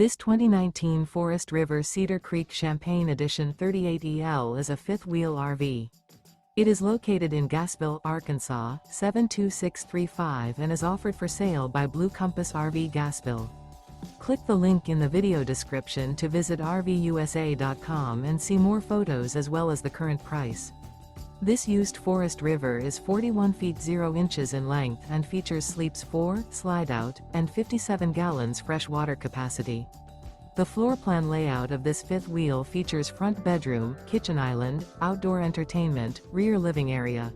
This 2019 Forest River Cedar Creek Champagne Edition 38EL is a fifth-wheel RV. It is located in Gassville, Arkansas, 72635 and is offered for sale by Blue Compass RV Gassville. Click the link in the video description to visit RVUSA.com and see more photos as well as the current price. This used Forest River is 41 feet 0 inches in length and features sleeps 4, Slideout, and 57 gallons fresh water capacity. The floor plan layout of this fifth wheel features front bedroom, kitchen island, outdoor entertainment, rear living area.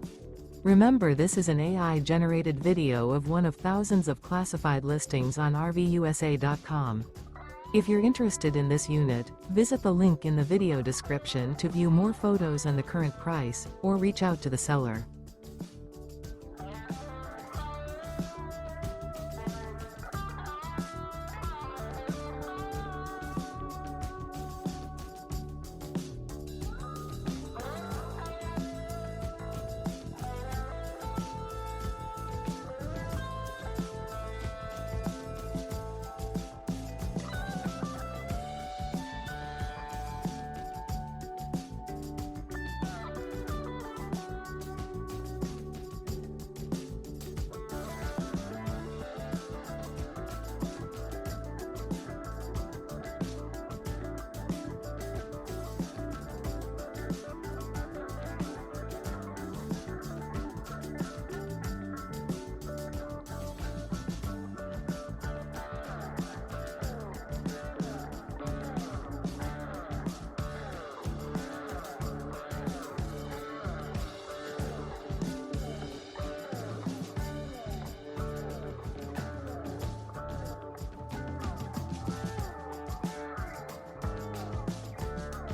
Remember, this is an AI-generated video of one of thousands of classified listings on RVUSA.com. If you're interested in this unit, visit the link in the video description to view more photos and the current price, or reach out to the seller.